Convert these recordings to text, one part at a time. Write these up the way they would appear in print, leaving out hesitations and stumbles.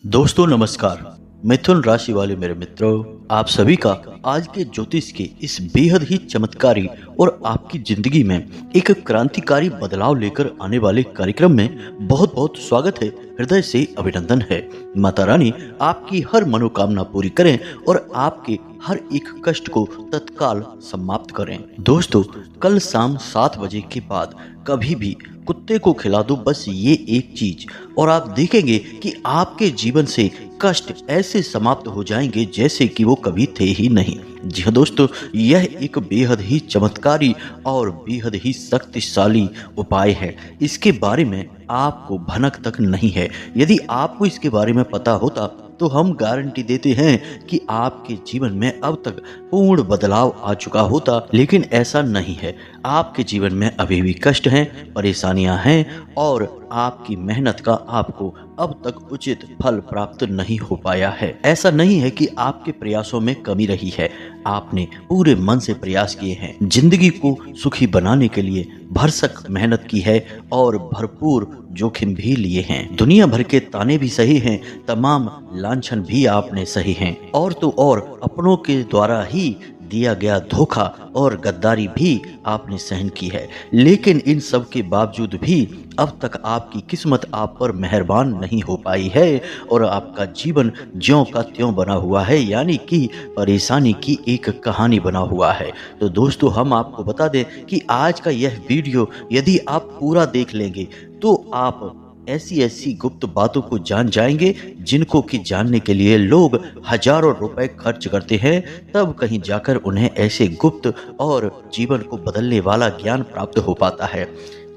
दोस्तों नमस्कार। मिथुन राशि वाले मेरे मित्रों, आप सभी का आज के ज्योतिष के इस बेहद ही चमत्कारी और आपकी जिंदगी में एक क्रांतिकारी बदलाव लेकर आने वाले कार्यक्रम में बहुत बहुत स्वागत है। हृदय से अभिनंदन है। माता रानी आपकी हर मनोकामना पूरी करें और आपके हर एक कष्ट को तत्काल समाप्त करें। दोस्तों, कल शाम 7 बजे के बाद कभी भी कुत्ते को खिला दो बस ये एक चीज, और आप देखेंगे कि आपके जीवन से कष्ट ऐसे समाप्त हो जाएंगे जैसे कि वो कभी थे ही नहीं। जी हाँ दोस्तों, यह एक बेहद ही चमत्कारी और बेहद ही शक्तिशाली उपाय है। इसके बारे में आपको भनक तक नहीं है। यदि आपको इसके बारे में पता होता तो हम गारंटी देते हैं कि आपके जीवन में अब तक पूर्ण बदलाव आ चुका होता, लेकिन ऐसा नहीं है। आपके जीवन में अभी भी कष्ट हैं, परेशानियां हैं और आपकी मेहनत का आपको अब तक उचित फल प्राप्त नहीं हो पाया है। ऐसा नहीं है कि आपके प्रयासों में कमी रही है। आपने पूरे मन से प्रयास किए हैं, जिंदगी को सुखी बनाने के लिए भरसक मेहनत की है और भरपूर जोखिम भी लिए हैं। दुनिया भर के ताने भी सही हैं, तमाम लांछन भी आपने सही हैं, और तो और अपनों के द्वारा ही दिया गया धोखा और गद्दारी भी आपने सहन की है। लेकिन इन सब के बावजूद भी अब तक आपकी किस्मत आप पर मेहरबान नहीं हो पाई है और आपका जीवन ज्यों का त्यों बना हुआ है, यानी कि परेशानी की एक कहानी बना हुआ है। तो दोस्तों, हम आपको बता दें कि आज का यह वीडियो यदि आप पूरा देख लेंगे तो आप ऐसी ऐसी गुप्त बातों को जान जाएंगे जिनको कि जानने के लिए लोग हजारों रुपए खर्च करते हैं, तब कहीं जाकर उन्हें ऐसे गुप्त और जीवन को बदलने वाला ज्ञान प्राप्त हो पाता है।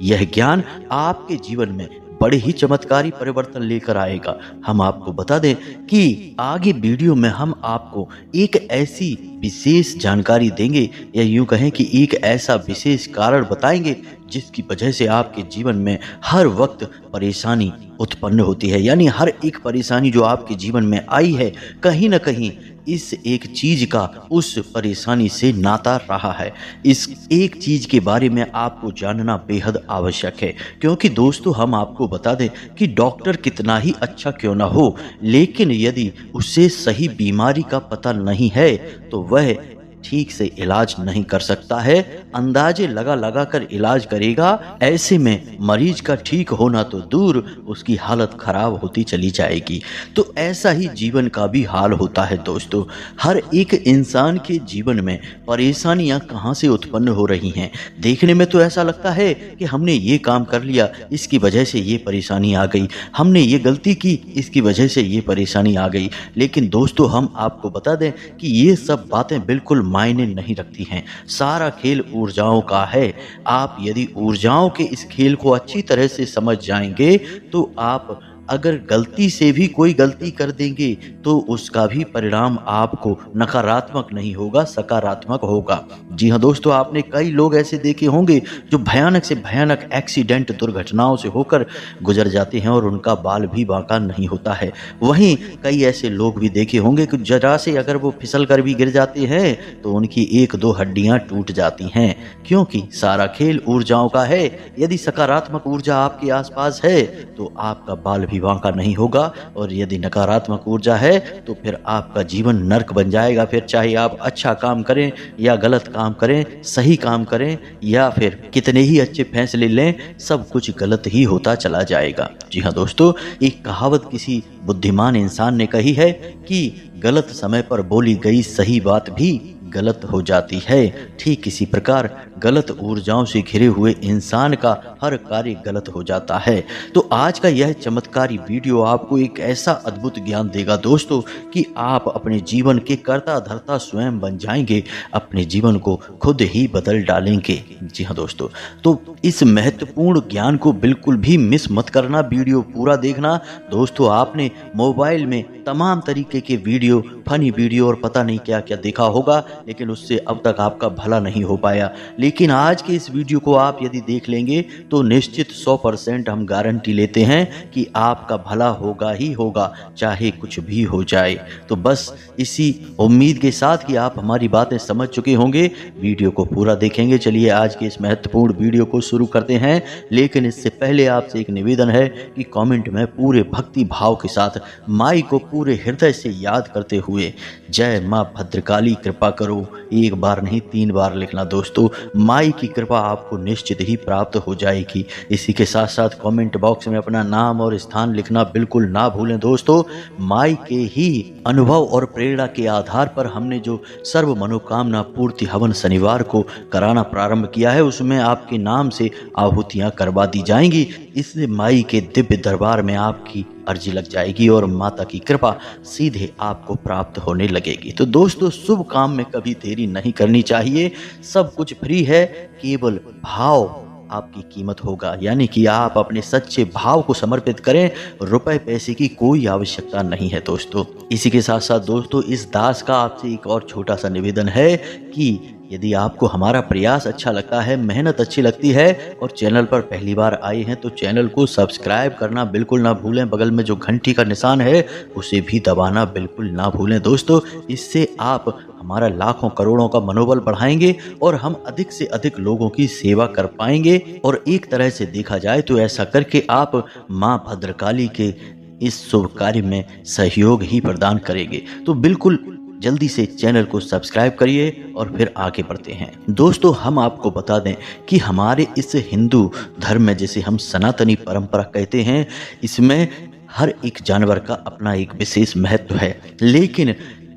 यह ज्ञान आपके जीवन में बड़े ही चमत्कारी परिवर्तन लेकर आएगा। हम आपको बता दें कि आगे वीडियो में हम आपको एक ऐसी विशेष जानकारी देंगे, या यूं कहें कि एक ऐसा विशेष कारण बताएंगे जिसकी वजह से आपके जीवन में हर वक्त परेशानी उत्पन्न होती है। यानी हर एक परेशानी जो आपके जीवन में आई है, कहीं ना कहीं इस एक चीज का उस परेशानी से नाता रहा है। इस एक चीज के बारे में आपको जानना बेहद आवश्यक है, क्योंकि दोस्तों हम आपको बता दें कि डॉक्टर कितना ही अच्छा क्यों ना हो, लेकिन यदि उसे सही बीमारी का पता नहीं है तो वह ठीक से इलाज नहीं कर सकता है। अंदाजे लगा लगा कर इलाज करेगा, ऐसे में मरीज का ठीक होना तो दूर, उसकी हालत खराब होती चली जाएगी। तो ऐसा ही जीवन का भी हाल होता है दोस्तों। हर एक इंसान के जीवन में परेशानियां कहां से उत्पन्न हो रही हैं। देखने में तो ऐसा लगता है कि हमने ये काम कर लिया, इसकी वजह से ये परेशानी आ गई, हमने ये गलती की, इसकी वजह से ये परेशानी आ गई। लेकिन दोस्तों, हम आपको बता दें कि ये सब बातें बिल्कुल मायने नहीं रखती हैं। सारा खेल ऊर्जाओं का है। आप यदि ऊर्जाओं के इस खेल को अच्छी तरह से समझ जाएंगे तो आप अगर गलती से भी कोई गलती कर देंगे तो उसका भी परिणाम आपको नकारात्मक नहीं होगा, सकारात्मक होगा। जी हाँ दोस्तों, आपने कई लोग ऐसे देखे होंगे जो भयानक से भयानक एक्सीडेंट, दुर्घटनाओं से होकर गुजर जाते हैं और उनका बाल भी बांका नहीं होता है। वहीं कई ऐसे लोग भी देखे होंगे कि जरा से अगर वो फिसल कर भी गिर जाते हैं तो उनकी एक दो हड्डियां टूट जाती हैं, क्योंकि सारा खेल ऊर्जाओं का है। यदि सकारात्मक ऊर्जा आपके आसपास है तो आपका बाल भी बांका नहीं होगा, और यदि नकारात्मक ऊर्जा है तो फिर आपका जीवन नर्क बन जाएगा। फिर चाहे आप अच्छा काम करें या गलत काम करें, सही काम करें या फिर कितने ही अच्छे फैसले लें, सब कुछ गलत ही होता चला जाएगा। जी हाँ दोस्तों, एक कहावत किसी बुद्धिमान इंसान ने कही है कि गलत समय पर बोली गई सही बात भी गलत हो जाती है। ठीक इसी प्रकार गलत ऊर्जाओं से घिरे हुए इंसान का हर कार्य गलत हो जाता है। तो आज का यह चमत्कारी वीडियो आपको एक ऐसा अद्भुत ज्ञान देगा दोस्तों कि आप अपने जीवन के कर्ता धर्ता स्वयं बन जाएंगे, अपने जीवन को खुद ही बदल डालेंगे। जी हाँ दोस्तों, तो इस महत्वपूर्ण ज्ञान को बिल्कुल भी मिस मत करना, वीडियो पूरा देखना। दोस्तों, आपने मोबाइल में तमाम तरीके के वीडियो, फनी वीडियो और पता नहीं क्या क्या देखा होगा, लेकिन उससे अब तक आपका भला नहीं हो पाया। लेकिन आज के इस वीडियो को आप यदि देख लेंगे तो निश्चित 100% हम गारंटी लेते हैं कि आपका भला होगा ही होगा, चाहे कुछ भी हो जाए। तो बस इसी उम्मीद के साथ कि आप हमारी बातें समझ चुके होंगे, वीडियो को पूरा देखेंगे। चलिए आज के इस महत्वपूर्ण वीडियो को शुरू करते हैं, लेकिन इससे पहले आपसे एक निवेदन है कि कमेंट में पूरे भक्ति भाव के साथ माई को पूरे हृदय से याद करते हुए जय माँ भद्रकाली कृपा करो एक बार नहीं 3 बार लिखना दोस्तों। माई की कृपा आपको निश्चित ही प्राप्त हो जाएगी। इसी के साथ साथ कमेंट बॉक्स में अपना नाम और स्थान लिखना बिल्कुल ना भूलें दोस्तों। माई के ही अनुभव और प्रेरणा के आधार पर हमने जो सर्व मनोकामना पूर्ति हवन शनिवार को कराना प्रारंभ किया है, उसमें आपके नाम से आहुतियां करवा दी जाएंगी। इससे माई के दिव्य दरबार में आपकी अर्जी लग जाएगी और माता की कृपा सीधे आपको प्राप्त होने लगेगी। तो दोस्तों, शुभ काम में कभी देरी नहीं करनी चाहिए। सब कुछ फ्री है, केवल भाव आपकी कीमत होगा, यानी कि आप अपने सच्चे भाव को समर्पित करें। रुपए पैसे की कोई आवश्यकता नहीं है दोस्तों। इसी के साथ साथ दोस्तों, इस दास का आपसे एक और छोटा सा निवेदन है कि यदि आपको हमारा प्रयास अच्छा लगता है, मेहनत अच्छी लगती है और चैनल पर पहली बार आए हैं तो चैनल को सब्सक्राइब करना बिल्कुल ना भूलें। बगल में जो घंटी का निशान है उसे भी दबाना बिल्कुल ना भूलें दोस्तों। इससे आप हमारा लाखों करोड़ों का मनोबल बढ़ाएंगे और हम अधिक से अधिक लोगों की सेवा कर पाएंगे। और एक तरह से देखा जाए तो ऐसा करके आप माँ भद्रकाली के इस शुभ कार्य में सहयोग ही प्रदान करेंगे। तो बिल्कुल जल्दी से चैनल को सब्सक्राइब करिए और फिर आगे बढ़ते हैं दोस्तों। हम आपको बता दें कि हमारे इस हिंदू धर्म में, जिसे हम सनातनी परंपरा कहते हैं, इसमें हर एक जानवर का अपना एक विशेष महत्व है। लेकिन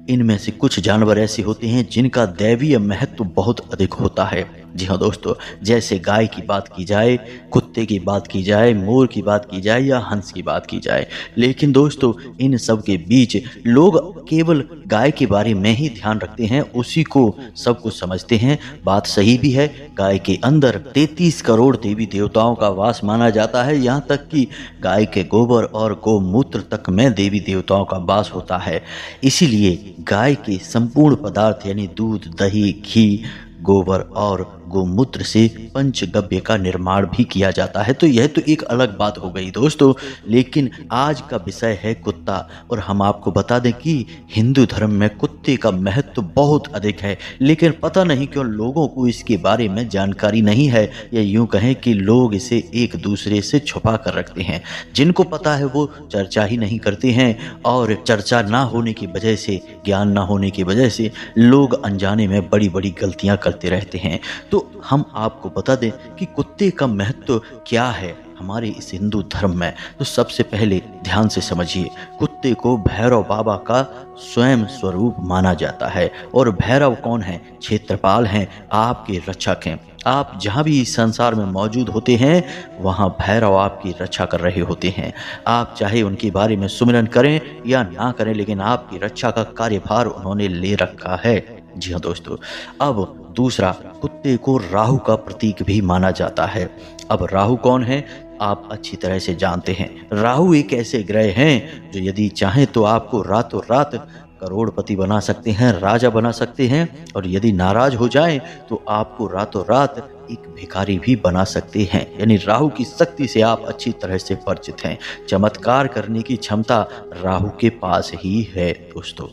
इनमें से कुछ जानवर ऐसे होते हैं जिनका दैवीय महत्व बहुत अधिक होता है। जी हाँ दोस्तों, जैसे गाय की बात की जाए, कुत्ते की बात की जाए, मोर की बात की जाए या हंस की बात की जाए। लेकिन दोस्तों, इन सब के बीच लोग केवल गाय के बारे में ही ध्यान रखते हैं, उसी को सब कुछ समझते हैं। बात सही भी है, गाय के अंदर 33 करोड़ देवी देवताओं का वास माना जाता है। यहाँ तक कि गाय के गोबर और गोमूत्र तक में देवी देवताओं का वास होता है। इसीलिए गाय के संपूर्ण पदार्थ यानी दूध, दही, घी, गोबर और गोमूत्र से पंचगव्य का निर्माण भी किया जाता है। तो यह तो एक अलग बात हो गई दोस्तों। लेकिन आज का विषय है कुत्ता, और हम आपको बता दें कि हिंदू धर्म में कुत्ते का महत्व बहुत अधिक है। लेकिन पता नहीं क्यों लोगों को इसके बारे में जानकारी नहीं है, या यूं कहें कि लोग इसे एक दूसरे से छुपा कर रखते हैं। जिनको पता है वो चर्चा ही नहीं करते हैं, और चर्चा ना होने की वजह से, ज्ञान ना होने की वजह से लोग अनजाने में बड़ी बड़ी गलतियां करते रहते हैं। तो हम आपको बता दें कि कुत्ते का महत्व क्या है हमारे इस हिंदू धर्म में। तो सबसे पहले ध्यान से समझिए, कुत्ते को भैरव बाबा का स्वयं स्वरूप माना जाता है। और भैरव कौन है? क्षेत्रपाल हैं, आपके रक्षक हैं। आप जहाँ भी इस संसार में मौजूद होते हैं, वहाँ भैरव आपकी रक्षा कर रहे होते हैं। आप चाहे उनके बारे में सुमिरन करें या ना करें, लेकिन आपकी रक्षा का कार्यभार उन्होंने ले रखा है। जी हाँ दोस्तों, अब दूसरा, कुत्ते को राहु का प्रतीक भी माना जाता है। अब राहु कौन है? आप अच्छी तरह से जानते हैं। राहु एक ऐसे ग्रह हैं जो यदि चाहें तो आपको रातों रात करोड़पति बना सकते हैं, राजा बना सकते हैं, और यदि नाराज हो जाएं तो आपको रातों रात एक भिखारी भी बना सकते हैं। यानी राहु की शक्ति से आप अच्छी तरह से परिचित हैं। चमत्कार करने की क्षमता राहु के पास ही है दोस्तों।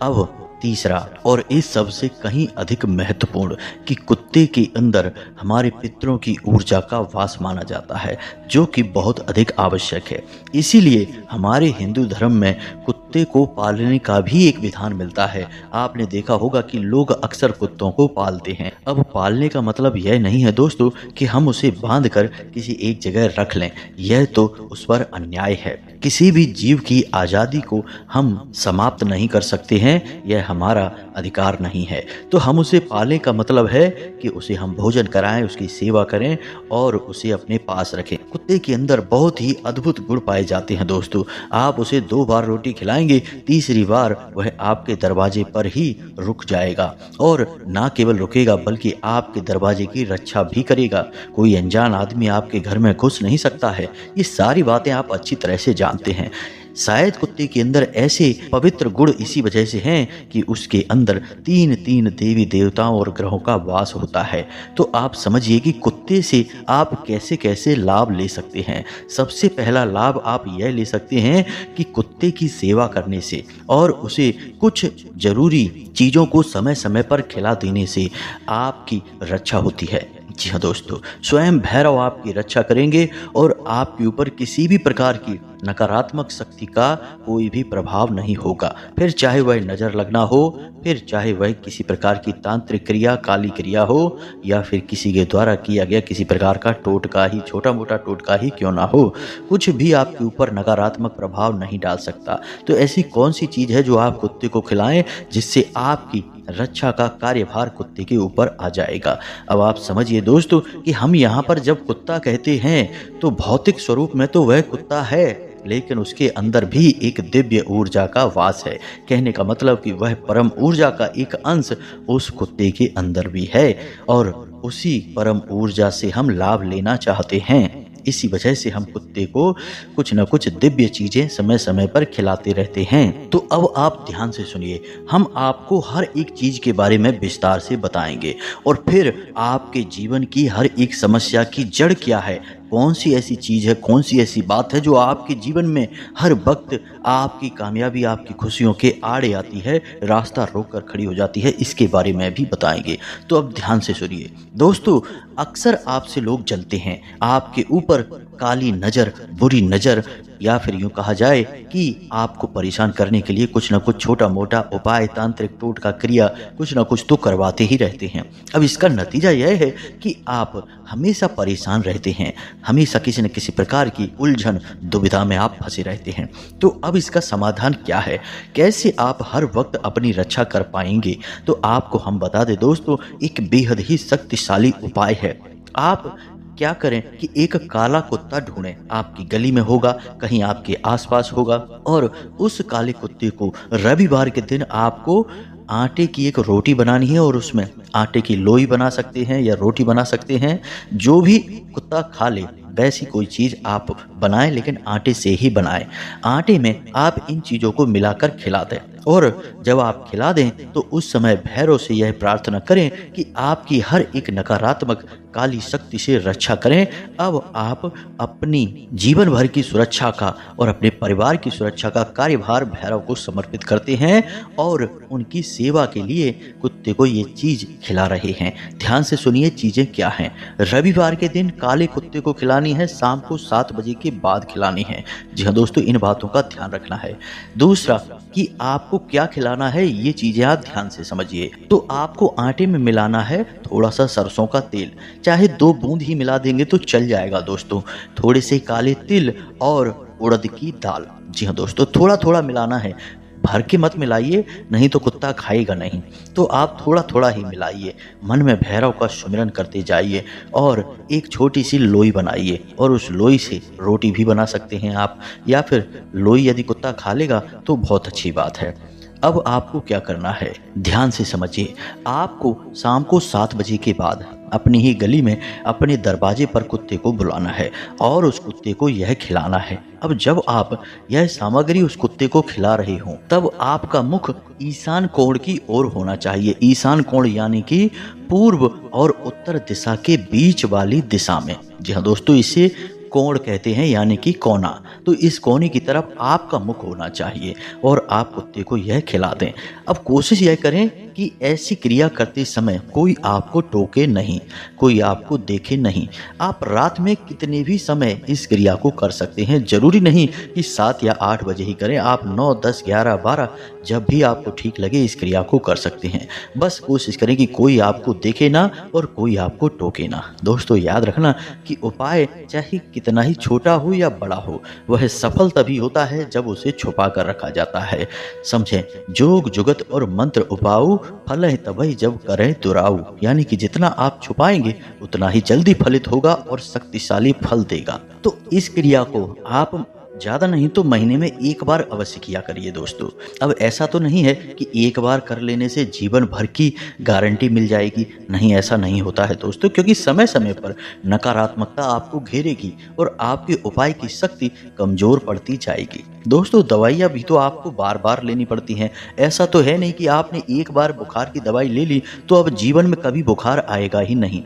अब तीसरा, और इस सबसे कहीं अधिक महत्वपूर्ण, कि कुत्ते के अंदर हमारे पितरों की ऊर्जा का वास माना जाता है, जो कि बहुत अधिक आवश्यक है। इसीलिए हमारे हिंदू धर्म में कुत्ते को पालने का भी एक विधान मिलता है। आपने देखा होगा कि लोग अक्सर कुत्तों को पालते हैं। अब पालने का मतलब यह नहीं है दोस्तों कि हम उसे बांध कर किसी एक जगह रख लें, यह तो उस पर अन्याय है। किसी भी जीव की आज़ादी को हम समाप्त नहीं कर सकते हैं, यह हमारा अधिकार नहीं है। तो हम उसे पालें का मतलब है कि उसे हम भोजन कराएं, उसकी सेवा करें और उसे अपने पास रखें। कुत्ते के अंदर बहुत ही अद्भुत गुण पाए जाते हैं दोस्तों। आप उसे 2 बार रोटी खिलाएंगे, तीसरी बार वह आपके दरवाजे पर ही रुक जाएगा, और ना केवल रुकेगा बल्कि आपके दरवाजे की रक्षा भी करेगा। कोई अनजान आदमी आपके घर में घुस नहीं सकता है। ये सारी बातें आप अच्छी तरह से जानते हैं। शायद कुत्ते के अंदर ऐसे पवित्र गुण इसी वजह से हैं कि उसके अंदर तीन तीन देवी देवताओं और ग्रहों का वास होता है। तो आप समझिए कि कुत्ते से आप कैसे कैसे लाभ ले सकते हैं। सबसे पहला लाभ आप यह ले सकते हैं कि कुत्ते की सेवा करने से और उसे कुछ जरूरी चीज़ों को समय समय पर खिला देने से आपकी रक्षा होती है। जी हाँ दोस्तों, स्वयं भैरव आपकी रक्षा करेंगे और आपके ऊपर किसी भी प्रकार की नकारात्मक शक्ति का कोई भी प्रभाव नहीं होगा। फिर चाहे वह नज़र लगना हो, फिर चाहे वह किसी प्रकार की तांत्रिक क्रिया, काली क्रिया हो, या फिर किसी के द्वारा किया गया किसी प्रकार का टोटका ही, छोटा मोटा टोटका ही क्यों ना हो, कुछ भी आपके ऊपर नकारात्मक प्रभाव नहीं डाल सकता। तो ऐसी कौन सी चीज़ है जो आप कुत्ते को खिलाएं जिससे आपकी रक्षा का कार्यभार कुत्ते के ऊपर आ जाएगा। अब आप समझिए दोस्तों कि हम यहाँ पर जब कुत्ता कहते हैं तो भौतिक स्वरूप में तो वह कुत्ता है, लेकिन उसके अंदर भी एक दिव्य ऊर्जा का वास है। कहने का मतलब कि वह परम ऊर्जा का एक अंश उस कुत्ते के अंदर भी है और उसी परम ऊर्जा से हम लाभ लेना चाहते हैं। इसी वजह से हम कुत्ते को कुछ न कुछ दिव्य चीजें समय समय पर खिलाते रहते हैं। तो अब आप ध्यान से सुनिए, हम आपको हर एक चीज के बारे में विस्तार से बताएंगे और फिर आपके जीवन की हर एक समस्या की जड़ क्या है, कौन सी ऐसी चीज़ है, कौन सी ऐसी बात है जो आपके जीवन में हर वक्त आपकी कामयाबी, आपकी खुशियों के आड़े आती है, रास्ता रोक कर खड़ी हो जाती है, इसके बारे में भी बताएंगे। तो अब ध्यान से सुनिए दोस्तों, अक्सर आपसे लोग जलते हैं, आपके ऊपर काली नज़र, बुरी नज़र, या फिर यूँ कहा जाए कि आपको परेशान करने के लिए कुछ ना कुछ छोटा मोटा उपाय, तांत्रिक टोटका क्रिया कुछ ना कुछ तो करवाते ही रहते हैं। अब इसका नतीजा यह है कि आप हमेशा परेशान रहते हैं, हमेशा किसी न किसी प्रकार की उलझन दुविधा में आप फंसे रहते हैं। तो अब इसका समाधान क्या है, कैसे आप हर वक्त अपनी रक्षा कर पाएंगे? तो आपको हम बता दें दोस्तों, एक बेहद ही शक्तिशाली उपाय है। आप क्या करें कि एक काला कुत्ता ढूंढें, आपकी गली में होगा, कहीं आपके आसपास होगा, और उस काले कुत्ते को रविवार के दिन आपको आटे की एक रोटी बनानी है और उसमें आटे की लोई बना सकते हैं या रोटी बना सकते हैं, जो भी कुत्ता खा ले वैसी कोई चीज़ आप बनाएं, लेकिन आटे से ही बनाएं। आटे में आप इन चीज़ों को मिलाकर खिला दें और जब आप खिला दें तो उस समय भैरव से यह प्रार्थना करें कि आपकी हर एक नकारात्मक काली शक्ति से रक्षा करें। अब आप अपनी जीवन भर की सुरक्षा का और अपने परिवार की सुरक्षा का कार्यभार भैरव को समर्पित करते हैं और उनकी सेवा के लिए कुत्ते को ये चीज़ खिला रहे हैं। ध्यान से सुनिए चीज़ें क्या हैं। रविवार के दिन काले कुत्ते को खिलानी है, शाम को 7 बजे के बाद खिलानी है। जी हाँ दोस्तों, इन बातों का ध्यान रखना है। दूसरा कि आपको क्या खिलाना है, ये चीज़ें आप ध्यान से समझिए। तो आपको आटे में मिलाना है थोड़ा सा सरसों का तेल, चाहे 2 बूंद ही मिला देंगे तो चल जाएगा दोस्तों। थोड़े से काले तिल और उड़द की दाल। जी हाँ दोस्तों, थोड़ा थोड़ा मिलाना है, भर के मत मिलाइए, नहीं तो कुत्ता खाएगा नहीं। तो आप थोड़ा थोड़ा ही मिलाइए, मन में भैरव का सुमिरन करते जाइए और एक छोटी सी लोई बनाइए और उस लोई से रोटी भी बना सकते हैं आप, या फिर लोई यदि कुत्ता खा लेगा तो बहुत अच्छी बात है। अब आपको क्या करना है, ध्यान से समझिए। आपको शाम को 7 बजे के बाद अपनी ही गली में अपने दरवाजे पर कुत्ते को बुलाना है और उस कुत्ते को यह खिलाना है। अब जब आप यह सामग्री उस कुत्ते को खिला रहे हो तब आपका मुख ईशान कोण की ओर होना चाहिए। ईशान कोण यानी कि पूर्व और उत्तर दिशा के बीच वाली दिशा में। जी हाँ दोस्तों, इसे कोण कहते हैं, यानी कि कोना। तो इस कोने की तरफ आपका मुख होना चाहिए और आप कुत्ते को यह खिला दें। अब कोशिश यह करें कि ऐसी क्रिया करते समय कोई आपको टोके नहीं, कोई आपको देखे नहीं। आप रात में कितने भी समय इस क्रिया को कर सकते हैं, जरूरी नहीं कि 7 या 8 बजे ही करें। आप 9, 10, 11, 12 जब भी आपको ठीक लगे इस क्रिया को कर सकते हैं। बस कोशिश करें कि कोई आपको देखे ना और कोई आपको टोके ना। दोस्तों याद रखना कि उपाय चाहे कितना ही छोटा हो या बड़ा हो, वह सफल तभी होता है जब उसे छुपा कर रखा जाता है। समझें, जोग जुगत और मंत्र उपाऊ फल है तभी जब करें दुराऊ, यानी कि जितना आप छुपाएंगे उतना ही जल्दी फलित होगा और शक्तिशाली फल देगा। तो इस क्रिया को आप ज़्यादा नहीं तो महीने में एक बार अवश्य किया करिए दोस्तों। अब ऐसा तो नहीं है कि एक बार कर लेने से जीवन भर की गारंटी मिल जाएगी, नहीं ऐसा नहीं होता है दोस्तों, क्योंकि समय समय पर नकारात्मकता आपको घेरेगी और आपके उपाय की शक्ति कमज़ोर पड़ती जाएगी। दोस्तों दवाइयाँ भी तो आपको बार बार लेनी पड़ती हैं, ऐसा तो है नहीं कि आपने एक बार बुखार की दवाई ले ली तो अब जीवन में कभी बुखार आएगा ही नहीं।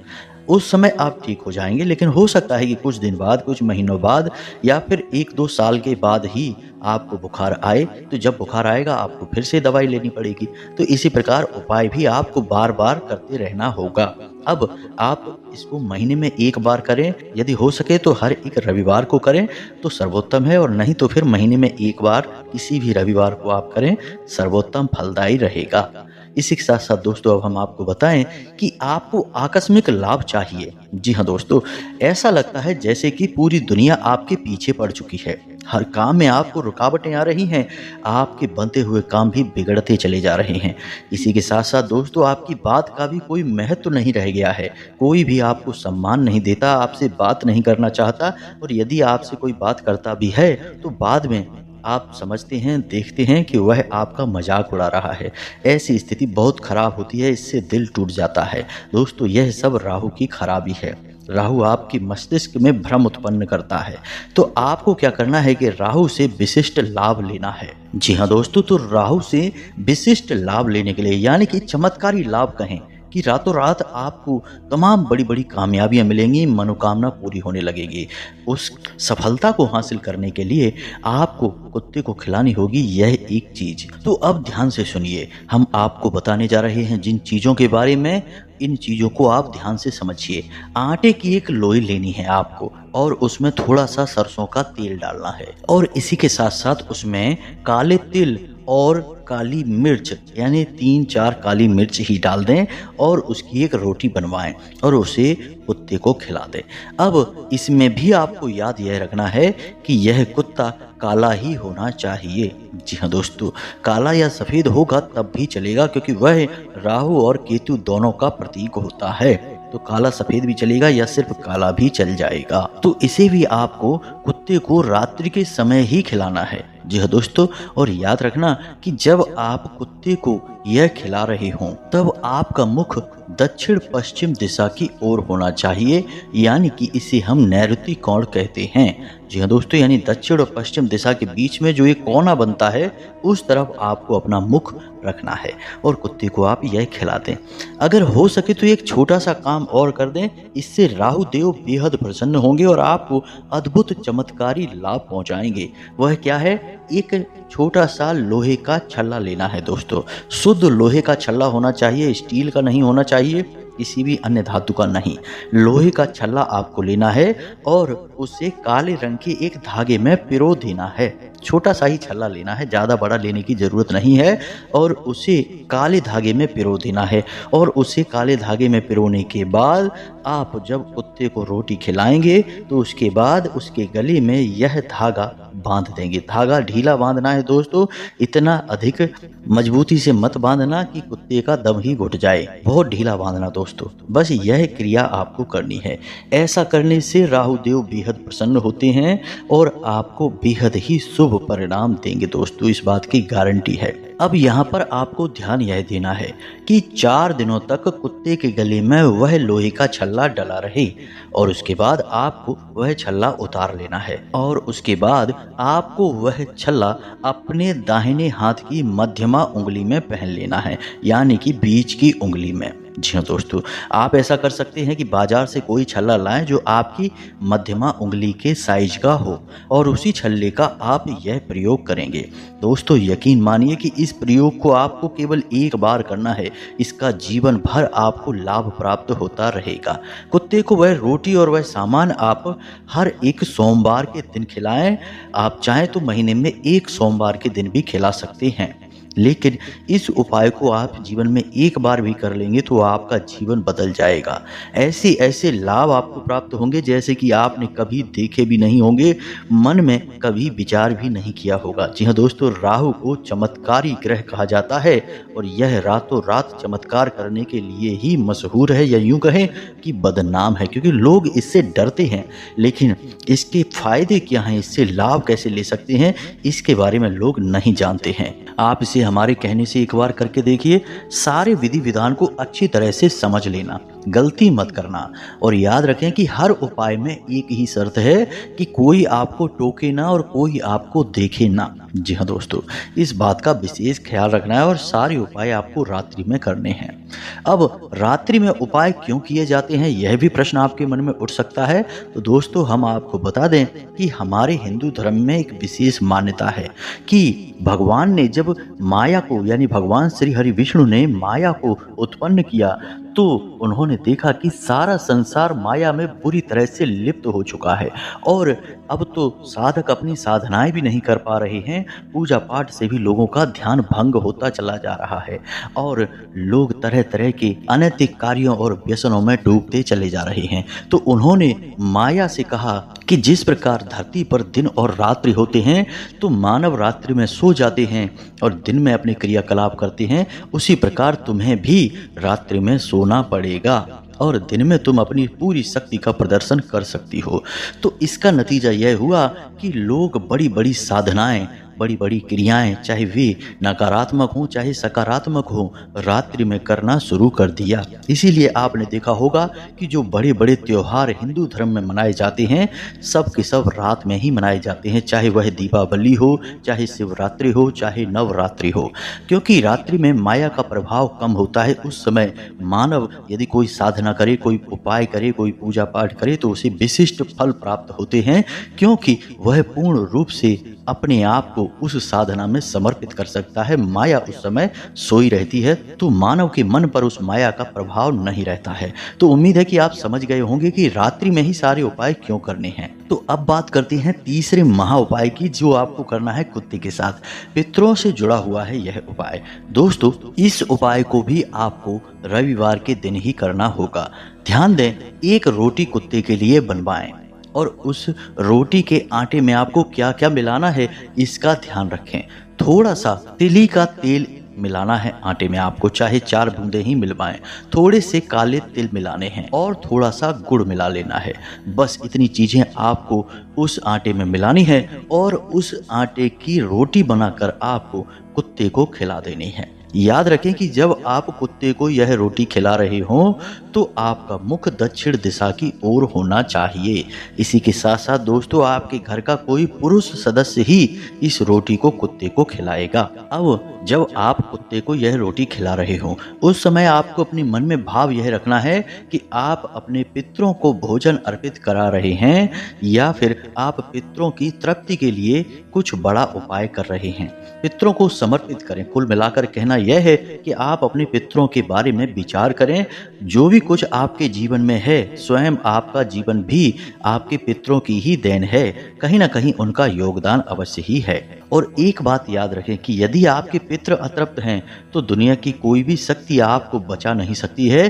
उस समय आप ठीक हो जाएंगे, लेकिन हो सकता है कि कुछ दिन बाद, कुछ महीनों बाद या फिर 1-2 साल के बाद ही आपको बुखार आए। तो जब बुखार आएगा आपको फिर से दवाई लेनी पड़ेगी। तो इसी प्रकार उपाय भी आपको बार बार करते रहना होगा। अब आप इसको महीने में एक बार करें, यदि हो सके तो हर एक रविवार को करें तो सर्वोत्तम है, और नहीं तो फिर महीने में एक बार किसी भी रविवार को आप करें, सर्वोत्तम फलदायी रहेगा। इसी के साथ साथ दोस्तों अब हम आपको बताएं कि आपको आकस्मिक लाभ चाहिए। जी हाँ दोस्तों, ऐसा लगता है जैसे कि पूरी दुनिया आपके पीछे पड़ चुकी है, हर काम में आपको रुकावटें आ रही हैं, आपके बनते हुए काम भी बिगड़ते चले जा रहे हैं। इसी के साथ साथ दोस्तों आपकी बात का भी कोई महत्व नहीं रह गया है, कोई भी आपको सम्मान नहीं देता, आपसे बात नहीं करना चाहता, और यदि आपसे कोई बात करता भी है तो बाद में आप समझते हैं, देखते हैं कि वह आपका मजाक उड़ा रहा है। ऐसी स्थिति बहुत खराब होती है, इससे दिल टूट जाता है। दोस्तों यह सब राहु की खराबी है। राहु आपकी मस्तिष्क में भ्रम उत्पन्न करता है। तो आपको क्या करना है कि राहु से विशिष्ट लाभ लेना है। जी हाँ दोस्तों, तो राहु से विशिष्ट लाभ लेने के लिए, यानी कि चमत्कारी लाभ कहें, कि रातों रात आपको तमाम बड़ी बड़ी कामयाबियां मिलेंगी, मनोकामना पूरी होने लगेगी। उस सफलता को हासिल करने के लिए आपको कुत्ते को खिलानी होगी यह एक चीज। तो अब ध्यान से सुनिए, हम आपको बताने जा रहे हैं जिन चीजों के बारे में, इन चीजों को आप ध्यान से समझिए। आटे की एक लोई लेनी है आपको, और उसमें थोड़ा सा सरसों का तेल डालना है, और इसी के साथ साथ उसमें काले तिल और काली मिर्च, यानी 3-4 काली मिर्च ही डाल दें, और उसकी एक रोटी बनवाएं और उसे कुत्ते को खिला दें। अब इसमें भी आपको याद यह रखना है कि यह कुत्ता काला ही होना चाहिए। जी हाँ दोस्तों, काला या सफ़ेद होगा तब भी चलेगा, क्योंकि वह राहु और केतु दोनों का प्रतीक होता है। तो काला सफ़ेद भी चलेगा या सिर्फ काला भी चल जाएगा। तो इसे भी आपको कुत्ते को रात्रि के समय ही खिलाना है। जी हाँ दोस्तों, और याद रखना कि जब आप कुत्ते को यह खिला रहे हों तब आपका मुख दक्षिण पश्चिम दिशा की ओर होना चाहिए, यानी कि इसे हम नैऋति कोण कहते हैं। जी हाँ दोस्तों, यानी दक्षिण और पश्चिम दिशा के बीच में जो एक कोना बनता है उस तरफ आपको अपना मुख रखना है, और कुत्ते को आप यह खिला दें। अगर हो सके तो एक छोटा सा काम और कर दें, इससे राहु देव बेहद प्रसन्न होंगे और आपको अद्भुत चमत्कारी लाभ पहुंचाएंगे। वह क्या है? एक छोटा सा लोहे का छल्ला लेना है दोस्तों। शुद्ध लोहे का छल्ला होना चाहिए, स्टील का नहीं होना चाहिए, किसी भी अन्य धातु का नहीं। लोहे का छल्ला आपको लेना है और उसे काले रंग के एक धागे में पिरो देना है। छोटा सा ही छल्ला लेना है, ज़्यादा बड़ा लेने की ज़रूरत नहीं है, और उसे काले धागे में पिरो देना है। और उसे काले धागे में पिरोने के बाद आप जब कुत्ते को रोटी खिलाएंगे तो उसके बाद उसके गले में यह धागा बांध देंगे। धागा ढीला बांधना है दोस्तों, इतना अधिक मजबूती से मत बांधना कि कुत्ते का दम ही घुट जाए, बहुत ढीला बांधना दोस्तों। बस यह क्रिया आपको करनी है। ऐसा करने से राहु देव बेहद प्रसन्न होते हैं और आपको बेहद ही शुभ परिणाम देंगे दोस्तों, इस बात की गारंटी है। अब यहाँ पर आपको ध्यान यह देना है कि 4 दिनों तक कुत्ते के गले में वह लोहे का छल्ला डला रहे, और उसके बाद आपको वह छल्ला उतार लेना है, और उसके बाद आपको वह छल्ला अपने दाहिने हाथ की मध्यमा उंगली में पहन लेना है, यानी कि बीच की उंगली में। जी हाँ दोस्तों, आप ऐसा कर सकते हैं कि बाजार से कोई छल्ला लाएं जो आपकी मध्यमा उंगली के साइज का हो, और उसी छल्ले का आप यह प्रयोग करेंगे। दोस्तों यकीन मानिए कि इस प्रयोग को आपको केवल एक बार करना है, इसका जीवन भर आपको लाभ प्राप्त होता रहेगा। कुत्ते को वह रोटी और वह सामान आप हर एक सोमवार के दिन खिलाएं। आप चाहें तो महीने में एक सोमवार के दिन भी खिला सकते हैं। लेकिन इस उपाय को आप जीवन में एक बार भी कर लेंगे तो आपका जीवन बदल जाएगा। ऐसे ऐसे लाभ आपको प्राप्त होंगे जैसे कि आपने कभी देखे भी नहीं होंगे, मन में कभी विचार भी नहीं किया होगा। जी हाँ दोस्तों, राहु को चमत्कारी ग्रह कहा जाता है और यह रातों रात चमत्कार करने के लिए ही मशहूर है, या यूं कहें कि बदनाम है, क्योंकि लोग इससे डरते हैं। लेकिन इसके फायदे क्या हैं, इससे लाभ कैसे ले सकते हैं, इसके बारे में लोग नहीं जानते हैं। आप इसे हमारे कहने से एक बार करके देखिए, सारे विधि विधान को अच्छी तरह से समझ लेना, गलती मत करना, और याद रखें कि हर उपाय में एक ही शर्त है कि कोई आपको टोके ना और कोई आपको देखे ना। जी हाँ दोस्तों, इस बात का विशेष ख्याल रखना है और सारे उपाय आपको रात्रि में करने हैं। अब रात्रि में उपाय क्यों किए जाते हैं, यह भी प्रश्न आपके मन में उठ सकता है। तो दोस्तों, हम आपको बता दें कि हमारे हिंदू धर्म में एक विशेष मान्यता है कि भगवान ने जब माया को, यानी भगवान श्री हरि विष्णु ने माया को उत्पन्न किया, तो उन्होंने देखा कि सारा संसार माया में बुरी तरह से लिप्त हो चुका है और अब तो साधक अपनी साधनाएं भी नहीं कर पा रहे हैं, पूजा पाठ से भी लोगों का ध्यान भंग होता चला जा रहा है और लोग तरह तरह के अनैतिक कार्यों और व्यसनों में डूबते चले जा रहे हैं। तो उन्होंने माया से कहा कि जिस प्रकार धरती पर दिन और रात्रि होते हैं, तो मानव रात्रि में सो जाते हैं और दिन में अपने क्रियाकलाप करते हैं, उसी प्रकार तुम्हें भी रात्रि में सोना पड़ेगा और दिन में तुम अपनी पूरी शक्ति का प्रदर्शन कर सकती हो। तो इसका नतीजा यह हुआ कि लोग बड़ी बड़ी साधनाएं, बड़ी बड़ी क्रियाएं, चाहे वे नकारात्मक हों चाहे सकारात्मक हों, रात्रि में करना शुरू कर दिया। इसीलिए आपने देखा होगा कि जो बड़े बड़े त्योहार हिंदू धर्म में मनाए जाते हैं, सब के सब रात में ही मनाए जाते हैं, चाहे वह दीपावली हो, चाहे शिवरात्रि हो, चाहे नवरात्रि हो, क्योंकि रात्रि में माया का प्रभाव कम होता है। उस समय मानव यदि कोई साधना करे, कोई उपाय करे, कोई पूजा पाठ करे, तो उसे विशिष्ट फल प्राप्त होते हैं, क्योंकि वह पूर्ण रूप से अपने आप को उस साधना में समर्पित कर सकता है। माया उस समय सोई रहती है, तो मानव के मन पर उस माया का प्रभाव नहीं रहता है। तो उम्मीद है कि आप समझ गए होंगे कि रात्रि में ही सारे उपाय क्यों करने हैं। तो अब बात करते हैं तीसरे महा उपाय की, जो आपको करना है कुत्ते के साथ। पितरों से जुड़ा हुआ है यह उपाय। दोस्तों, इस उपाय को भी आपको रविवार के दिन ही करना होगा। ध्यान दें, एक रोटी कुत्ते के लिए बनवाएं और उस रोटी के आटे में आपको क्या क्या मिलाना है इसका ध्यान रखें। थोड़ा सा तिली का तेल मिलाना है आटे में, आपको चाहे 4 बूंदे ही मिलवाएं। थोड़े से काले तिल मिलाने हैं और थोड़ा सा गुड़ मिला लेना है। बस इतनी चीजें आपको उस आटे में मिलानी है और उस आटे की रोटी बनाकर आपको कुत्ते को खिला देनी है। याद रखें कि जब आप कुत्ते को यह रोटी खिला रहे हों तो आपका मुख दक्षिण दिशा की ओर होना चाहिए। इसी के साथ साथ दोस्तों, आपके घर का कोई पुरुष सदस्य ही इस रोटी को कुत्ते को खिलाएगा। अब जब आप कुत्ते को यह रोटी खिला रहे हों, उस समय आपको अपने मन में भाव यह रखना है कि आप अपने पितरों को भोजन अर्पित करा रहे हैं या फिर आप पितरों की तृप्ति के लिए कुछ बड़ा उपाय कर रहे हैं। पितरों को समर्पित करें। कुल मिलाकर कहना यह है कि आप अपने पितरों के बारे में विचार करें। जो भी कुछ आपके जीवन में है, स्वयं आपका जीवन भी आपके पितरों की ही देन है, कहीं ना कहीं उनका योगदान अवश्य ही है। और एक बात याद रखें कि यदि आपके पितृ अतृप्त हैं तो दुनिया की कोई भी शक्ति आपको बचा नहीं सकती है,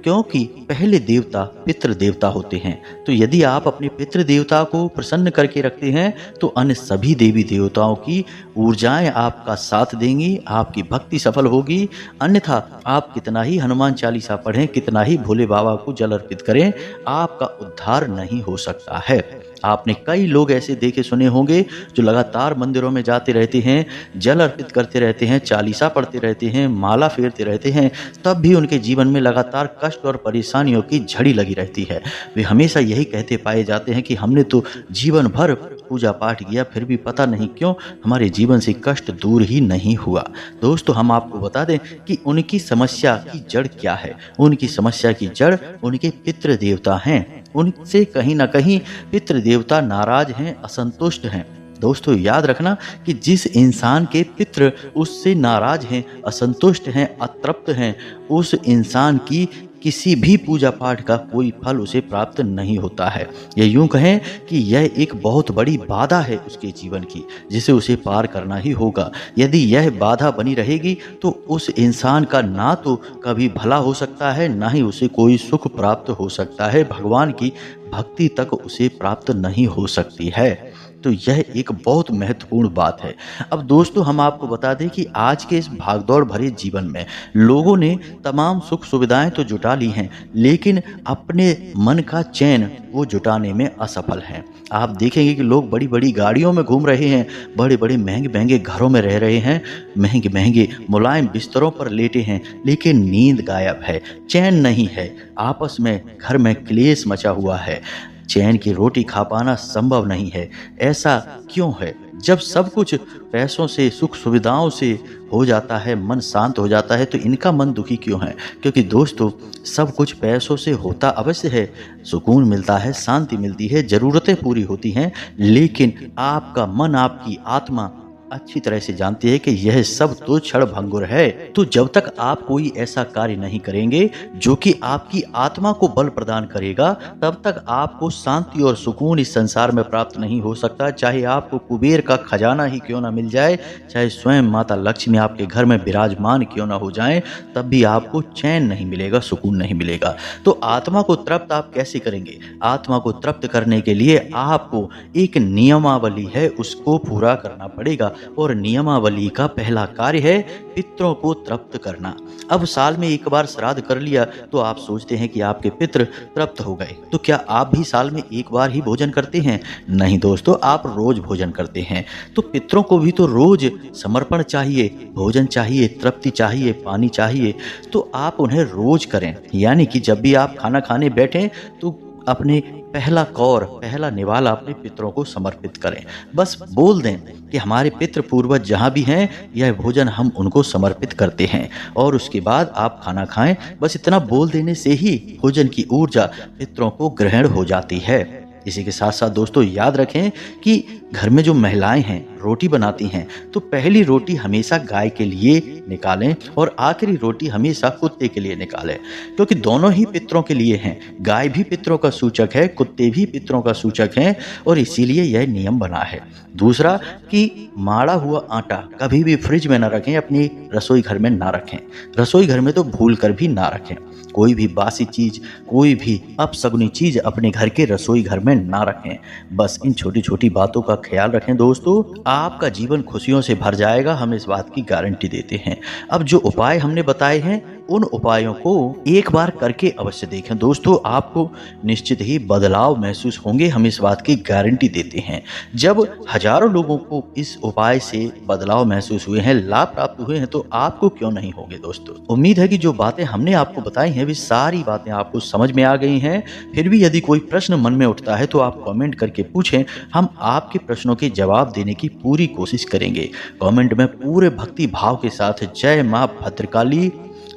क्योंकि पहले देवता पितृ देवता होते हैं। तो यदि आप अपने पितृ देवता को प्रसन्न करके रखते हैं तो अन्य सभी देवी देवताओं की ऊर्जाएं आपका साथ देंगी, आपकी भक्ति सफल होगी। अन्यथा आप कितना ही हनुमान चालीसा पढ़ें, कितना ही भोले बाबा को जल अर्पित करें, आपका उद्धार नहीं हो सकता है। आपने कई लोग ऐसे देखे सुने होंगे जो लगातार मंदिरों में जाते रहते हैं, जल अर्पित करते रहते हैं, चालीसा पढ़ते रहते हैं, माला फेरते रहते हैं, तब भी उनके जीवन में लगातार कष्ट और परेशानियों की झड़ी लगी रहती है। वे हमेशा यही कहते पाए जाते हैं कि हमने तो जीवन भर पूजा पाठ किया, फिर भी पता नहीं क्यों हमारे जीवन से कष्ट दूर ही नहीं हुआ। दोस्तों, हम आपको बता दें कि उनकी समस्या की जड़ क्या है। उनकी समस्या की जड़ उनके पितृ देवता हैं। उनसे कहीं ना कहीं पितृ देवता नाराज हैं, असंतुष्ट हैं। दोस्तों, याद रखना कि जिस इंसान के पितृ उससे नाराज हैं, असंतुष्ट हैं, अतृप्त हैं, उस इंसान की किसी भी पूजा पाठ का कोई फल उसे प्राप्त नहीं होता है। ये यूं कहें कि यह एक बहुत बड़ी बाधा है उसके जीवन की, जिसे उसे पार करना ही होगा। यदि यह बाधा बनी रहेगी तो उस इंसान का ना तो कभी भला हो सकता है, ना ही उसे कोई सुख प्राप्त हो सकता है। भगवान की भक्ति तक उसे प्राप्त नहीं हो सकती है। तो यह एक बहुत महत्वपूर्ण बात है। अब दोस्तों, हम आपको बता दें कि आज के इस भागदौड़ भरे जीवन में लोगों ने तमाम सुख सुविधाएं तो जुटा ली हैं, लेकिन अपने मन का चैन वो जुटाने में असफल हैं। आप देखेंगे कि लोग बड़ी बड़ी गाड़ियों में घूम रहे हैं, बड़े बड़े महंगे महंगे घरों में रह रहे हैं, महंगे महंगे मुलायम बिस्तरों पर लेटे हैं, लेकिन नींद गायब है, चैन नहीं है। आपस में घर में क्लेश मचा हुआ है, चैन की रोटी खा पाना संभव नहीं है। ऐसा क्यों है? जब सब कुछ पैसों से, सुख सुविधाओं से हो जाता है, मन शांत हो जाता है, तो इनका मन दुखी क्यों है? क्योंकि दोस्तों, सब कुछ पैसों से होता अवश्य है, सुकून मिलता है, शांति मिलती है, ज़रूरतें पूरी होती हैं, लेकिन आपका मन, आपकी आत्मा अच्छी तरह से जानती है कि यह सब तो क्षणभंगुर है। तो जब तक आप कोई ऐसा कार्य नहीं करेंगे जो कि आपकी आत्मा को बल प्रदान करेगा, तब तक आपको शांति और सुकून इस संसार में प्राप्त नहीं हो सकता। चाहे आपको कुबेर का खजाना ही क्यों ना मिल जाए, चाहे स्वयं माता लक्ष्मी आपके घर में विराजमान क्यों ना हो जाए, तब भी आपको चैन नहीं मिलेगा, सुकून नहीं मिलेगा। तो आत्मा को तृप्त आप कैसे करेंगे? आत्मा को तृप्त करने के लिए आपको एक नियमावली है, उसको पूरा करना पड़ेगा। और नियमावली का पहला कार्य है पितरों को तृप्त करना। अब साल में एक बार श्राद्ध कर लिया तो आप सोचते हैं कि आपके पितृ तृप्त हो गए। तो क्या आप भी साल में एक बार ही भोजन करते हैं? नहीं दोस्तों, आप रोज भोजन करते हैं। तो पितरों को भी तो रोज समर्पण चाहिए, भोजन चाहिए, तृप्ति चाहिए, पानी चाहिए। तो आप उन्हें रोज करें, यानी कि जब भी आप खाना खाने बैठें तो अपने पहला कौर, पहला निवाला अपने पितरों को समर्पित करें। बस बोल दें कि हमारे पितृ पूर्वज जहाँ भी हैं, यह भोजन हम उनको समर्पित करते हैं, और उसके बाद आप खाना खाएं। बस इतना बोल देने से ही भोजन की ऊर्जा पितरों को ग्रहण हो जाती है। इसी के साथ साथ दोस्तों, याद रखें कि घर में जो महिलाएं हैं, रोटी बनाती हैं, तो पहली रोटी हमेशा गाय के लिए निकालें और आखिरी रोटी हमेशा कुत्ते के लिए निकालें, क्योंकि दोनों ही पितरों के लिए हैं। गाय भी पितरों का सूचक है, कुत्ते भी पितरों का सूचक हैं, और इसीलिए यह नियम बना है। दूसरा कि माड़ा हुआ आटा कभी भी फ्रिज में ना रखें, अपनी रसोई घर में ना रखें। रसोई घर में तो भूल कर भी ना रखें। कोई भी बासी चीज, कोई भी अपशगुनी चीज अपने घर के रसोई घर में ना रखें। बस इन छोटी छोटी बातों का ख्याल रखें दोस्तों, आपका जीवन खुशियों से भर जाएगा, हम इस बात की गारंटी देते हैं। अब जो उपाय हमने बताए हैं, उन उपायों को एक बार करके अवश्य देखें दोस्तों, आपको निश्चित ही बदलाव महसूस होंगे, हम इस बात की गारंटी देते हैं। जब हजारों लोगों को इस उपाय से बदलाव महसूस हुए हैं, लाभ प्राप्त हुए हैं, तो आपको क्यों नहीं होंगे दोस्तों। उम्मीद है कि जो बातें हमने आपको बताई हैं, वे सारी बातें आपको समझ में आ गई हैं। फिर भी यदि कोई प्रश्न मन में उठता है तो आप कमेंट करके पूछें, हम आपके प्रश्नों के जवाब देने की पूरी कोशिश करेंगे। कमेंट में पूरे भक्ति भाव के साथ जय मां भद्रकाली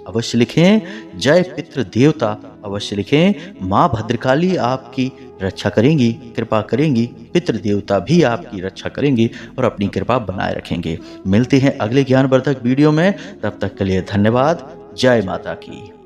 अवश्य लिखें, जय पितृ देवता अवश्य लिखें। मां भद्रकाली आपकी रक्षा करेंगी, कृपा करेंगी, पितृ देवता भी आपकी रक्षा करेंगे और अपनी कृपा बनाए रखेंगे। मिलते हैं अगले ज्ञानवर्धक वीडियो में, तब तक के लिए धन्यवाद। जय माता की।